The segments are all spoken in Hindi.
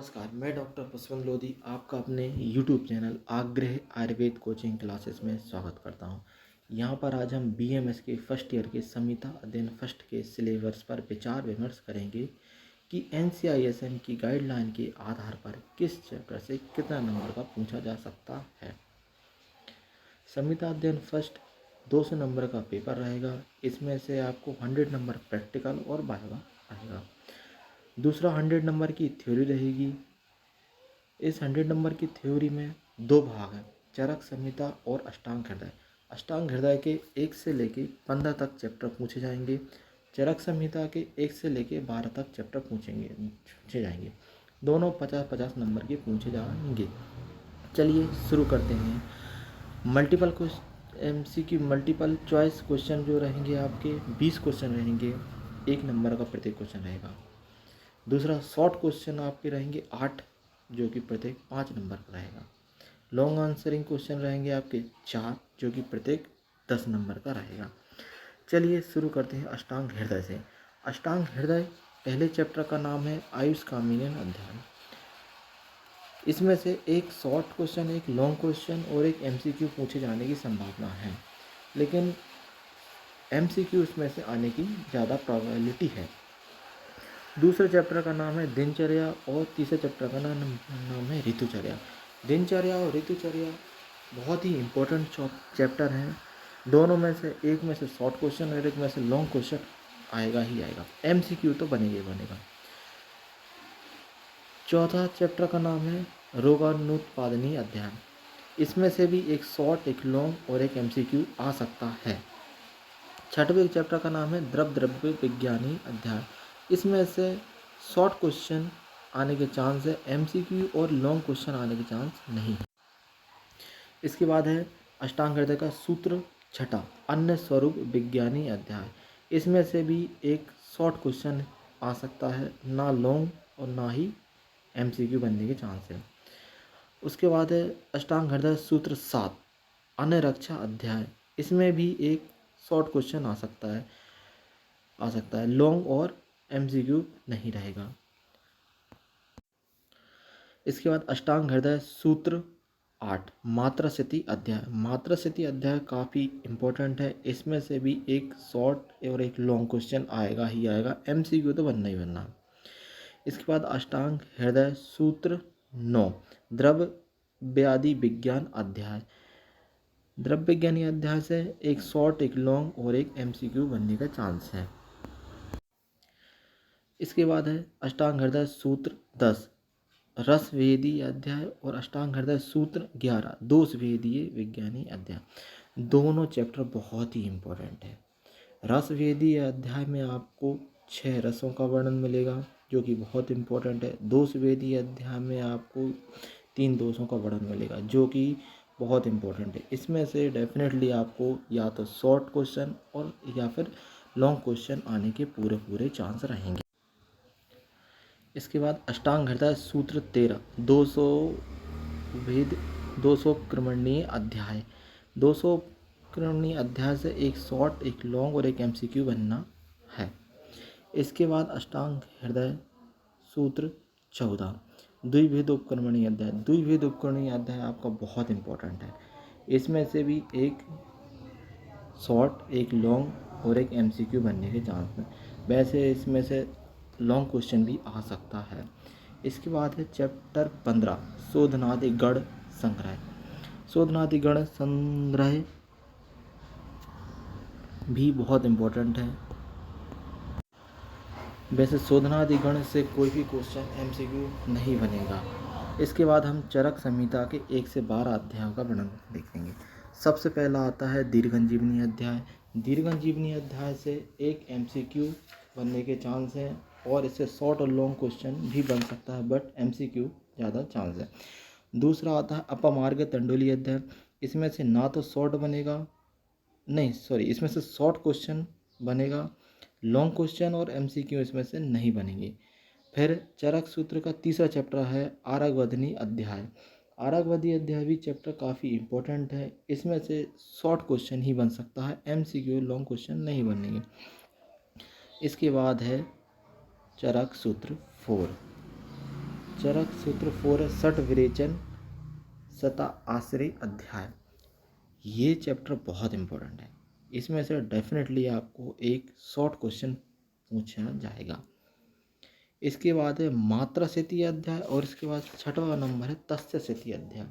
नमस्कार, मैं डॉक्टर पुष्पन लोधी आपका अपने यूट्यूब चैनल आग्रह आयुर्वेद कोचिंग क्लासेस में स्वागत करता हूं। यहां पर आज हम बीएमएस के फर्स्ट ईयर के संहिता अध्ययन फर्स्ट के सिलेबस पर विचार विमर्श करेंगे कि एनसीआईएसएम की गाइडलाइन के आधार पर किस चैप्टर से कितना नंबर का पूछा जा सकता है। संहिता अध्ययन फर्स्ट 200 नंबर का पेपर रहेगा। इसमें से आपको 100 नंबर प्रैक्टिकल और वाइवा आएगा। दूसरा 100 नंबर की थ्योरी रहेगी। इस 100 नंबर की थ्योरी में दो भाग हैं, चरक संहिता और अष्टांग हृदय। अष्टांग हृदय के 1 से लेके 15 तक चैप्टर पूछे जाएंगे। चरक संहिता के 1 से लेके 12 तक चैप्टर पूछे जाएंगे। दोनों 50-50 नंबर के पूछे जाएंगे। चलिए शुरू करते हैं। Multiple MCQ multiple choice question जो रहेंगे आपके 20 क्वेश्चन रहेंगे, 1 नंबर का प्रत्येक क्वेश्चन रहेगा। दूसरा शॉर्ट क्वेश्चन आपके रहेंगे 8, जो कि प्रत्येक 5 नंबर का रहेगा। लॉन्ग आंसरिंग क्वेश्चन रहेंगे आपके 4, जो कि प्रत्येक 10 नंबर का रहेगा। चलिए शुरू करते हैं अष्टांग हृदय से। अष्टांग हृदय पहले चैप्टर का नाम है आयुष कामिनीयन अध्याय। इसमें से एक शॉर्ट क्वेश्चन, एक लॉन्ग क्वेश्चन और एक एमसीक्यू पूछे जाने की संभावना है, लेकिन एमसीक्यू इसमें से आने की ज़्यादा प्रोबेबिलिटी है। दूसरे चैप्टर का नाम है दिनचर्या और तीसरे चैप्टर का नाम है ऋतुचर्या। दिनचर्या और ऋतुचर्या बहुत ही इम्पोर्टेंट चैप्टर हैं। दोनों में से एक में से शॉर्ट क्वेश्चन और एक में से लॉन्ग क्वेश्चन आएगा ही आएगा। एमसीक्यू तो बनेगा ही बनेगा। चौथा चैप्टर का नाम है रोगाणुत्पादनी अध्याय। इसमें से भी एक शॉर्ट, एक लॉन्ग और एक एमसीक्यू आ सकता है। छठवें चैप्टर का नाम है द्रव्य विज्ञानी अध्याय। इसमें से शॉर्ट क्वेश्चन आने के चांस है, एमसीक्यू और लॉन्ग क्वेश्चन आने के चांस नहीं है। इसके बाद है अष्टांग हृदय का सूत्र छठा, अन्य स्वरूप विज्ञानी अध्याय। इसमें से भी एक शॉर्ट क्वेश्चन आ सकता है, ना लॉन्ग और ना ही एमसीक्यू बनने के चांस है। उसके बाद है अष्टांग हृदय सूत्र 7, अन्य रक्षा अध्याय। इसमें भी एक शॉर्ट क्वेश्चन आ सकता है, लॉन्ग और एमसीक्यू नहीं रहेगा। इसके बाद अष्टांग हृदय सूत्र 8, मात्रा स्थिति अध्याय। मात्रा स्थिति अध्याय काफ़ी इम्पोर्टेंट है। इसमें से भी एक शॉर्ट और एक लॉन्ग क्वेश्चन आएगा ही आएगा, एमसीक्यू तो बनना ही बनना। इसके बाद अष्टांग हृदय सूत्र 9, द्रव्य व्याधि विज्ञान अध्याय। द्रव्य विज्ञानी अध्याय से एक शॉर्ट, एक लॉन्ग और एक एमसीक्यू बनने का चांस है। इसके बाद है अष्टांग हृदय सूत्र 10, रसवेदी अध्याय और अष्टांग हृदय सूत्र 11, दोष वेदीय विज्ञानी अध्याय। दोनों चैप्टर बहुत ही इम्पोर्टेंट है। रसवेदीय अध्याय में आपको 6 रसों का वर्णन मिलेगा, जो कि बहुत इम्पोर्टेंट है। दोष वेदीय अध्याय में आपको 3 दोषों का वर्णन मिलेगा, जो कि बहुत इम्पोर्टेंट है। इसमें से डेफिनेटली आपको या तो शॉर्ट क्वेश्चन और या फिर लॉन्ग क्वेश्चन आने के पूरे चांस रहेंगे। इसके बाद अष्टांग हृदय सूत्र 13, 200 भेद 200 क्रमणीय अध्याय। 200 क्रमणीय अध्याय से एक शॉर्ट, एक लॉन्ग और एक एमसीक्यू बनना है। इसके बाद अष्टांग हृदय सूत्र 14, द्विभेद उपक्रमणीय अध्याय। द्विभेद उपक्रमणीय अध्याय आपका बहुत इंपॉर्टेंट है। इसमें से भी एक शॉर्ट, एक लॉन्ग और एक एमसीक्यू बनने के चांस हैं। वैसे इसमें से लॉन्ग क्वेश्चन भी आ सकता है। इसके बाद है चैप्टर 15, शोधनादि गण संग्रह। शोधनादि गण संग्रह भी बहुत इम्पोर्टेंट है। वैसे शोधनादि गण से कोई भी क्वेश्चन एमसीक्यू नहीं बनेगा। इसके बाद हम चरक संहिता के 1 से 12 अध्यायों का वर्णन देखेंगे। सबसे पहला आता है दीर्घजीवनी अध्याय। दीर्घजीवनी अध्याय से एक एमसीक्यू बनने के चांस हैं और इससे शॉर्ट और लॉन्ग क्वेश्चन भी बन सकता है, बट एमसीक्यू ज़्यादा चांस है। दूसरा आता है अपमार्ग तंडुली अध्याय। इसमें से ना तो शॉर्ट बनेगा, नहीं सॉरी, इसमें से शॉर्ट क्वेश्चन बनेगा, लॉन्ग क्वेश्चन और एमसीक्यू इसमें से नहीं बनेंगे। फिर चरक सूत्र का तीसरा चैप्टर है आरगवधनी अध्याय। आरगवधी अध्याय भी चैप्टर काफ़ी इम्पोर्टेंट है। इसमें से शॉर्ट क्वेश्चन ही बन सकता है, एमसीक्यू लॉन्ग क्वेश्चन नहीं बनेंगे। इसके बाद है चरक सूत्र 4, चरक सूत्र 4 है सठ विरेचन सता आश्रय अध्याय। ये चैप्टर बहुत इंपॉर्टेंट है। इसमें से डेफिनेटली आपको एक शॉर्ट क्वेश्चन पूछा जाएगा। इसके बाद है मात्रा स्थिति अध्याय और इसके बाद छठवां नंबर है तस्य स्थिति अध्याय।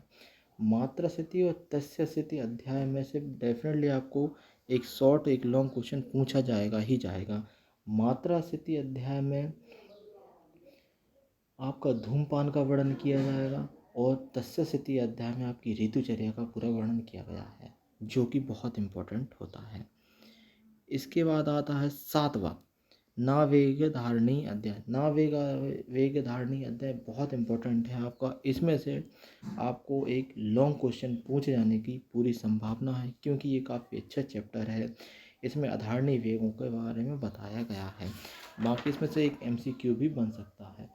मात्रा स्थिति और तस्य स्थिति अध्याय में से डेफिनेटली आपको एक शॉर्ट एक लॉन्ग क्वेश्चन पूछा जाएगा ही जाएगा। मात्रा स्थिति अध्याय में आपका धूमपान का वर्णन किया जाएगा और तस्य स्थिति अध्याय में आपकी ऋतुचर्या का पूरा वर्णन किया गया है, जो कि बहुत इम्पोर्टेंट होता है। इसके बाद आता है सातवां नावेग धारणी अध्याय। वेग धारणी अध्याय बहुत इम्पोर्टेंट है आपका। इसमें से आपको एक लॉन्ग क्वेश्चन पूछे जाने की पूरी संभावना है, क्योंकि ये काफ़ी अच्छा चैप्टर है। इसमें अधारणी वेगों के बारे में बताया गया है। बाकी इसमें से एक MCQ भी बन सकता है।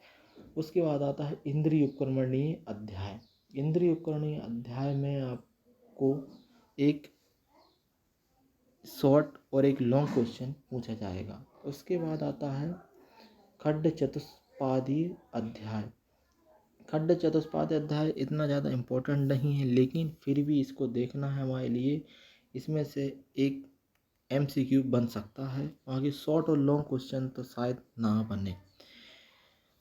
उसके बाद आता है इंद्रिय उपकरणीय अध्याय। इंद्रिय उपकरणीय अध्याय में आपको एक शॉर्ट और एक लॉन्ग क्वेश्चन पूछा जाएगा। उसके बाद आता है खड्ड चतुष्पादी अध्याय। खड्ड चतुष्पादी अध्याय इतना ज़्यादा इम्पोर्टेंट नहीं है, लेकिन फिर भी इसको देखना है हमारे लिए। इसमें से एक MCQ बन सकता है, बाकी शॉर्ट और लॉन्ग क्वेश्चन तो शायद ना बने।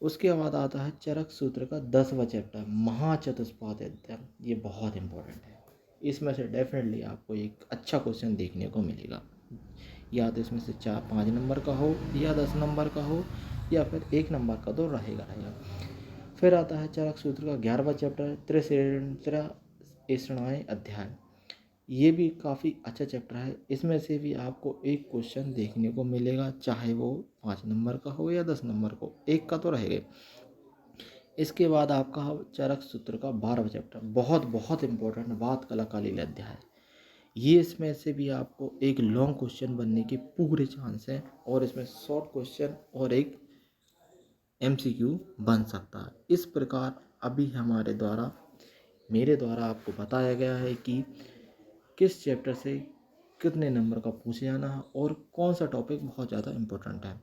उसके बाद आता है चरक सूत्र का 10वां चैप्टर महाचतुष्पादी अध्याय। ये बहुत इम्पोर्टेंट है। इसमें से डेफिनेटली आपको एक अच्छा क्वेश्चन देखने को मिलेगा, या तो इसमें से 4-5 नंबर का हो या 10 नंबर का हो या फिर 1 नंबर का तो रहेगा। फिर आता है चरक सूत्र का 11वां चैप्टर त्रिसंरचनाएं अध्याय। ये भी काफ़ी अच्छा चैप्टर है। इसमें से भी आपको एक क्वेश्चन देखने को मिलेगा, चाहे वो 5 नंबर का हो या 10 नंबर को, एक का तो रहेगा। इसके बाद आपका चरक सूत्र का 12वां चैप्टर बहुत बहुत इम्पोर्टेंट बात कलाकालीन अध्याय। ये इसमें से भी आपको एक लॉन्ग क्वेश्चन बनने के पूरे चांस हैं, और इसमें शॉर्ट क्वेश्चन और एक MCQ बन सकता है। इस प्रकार अभी मेरे द्वारा आपको बताया गया है कि किस चैप्टर से कितने नंबर का पूछे जाना है और कौन सा टॉपिक बहुत ज़्यादा इम्पोर्टेंट है।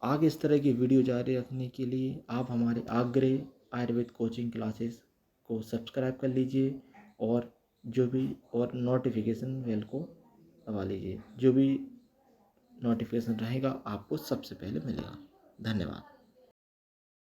आगे इस तरह की वीडियो जारी रखने के लिए आप हमारे आग्रह आयुर्वेद कोचिंग क्लासेस को सब्सक्राइब कर लीजिए, और नोटिफिकेशन बेल को दबा लीजिए। जो भी नोटिफिकेशन रहेगा आपको सबसे पहले मिलेगा। धन्यवाद।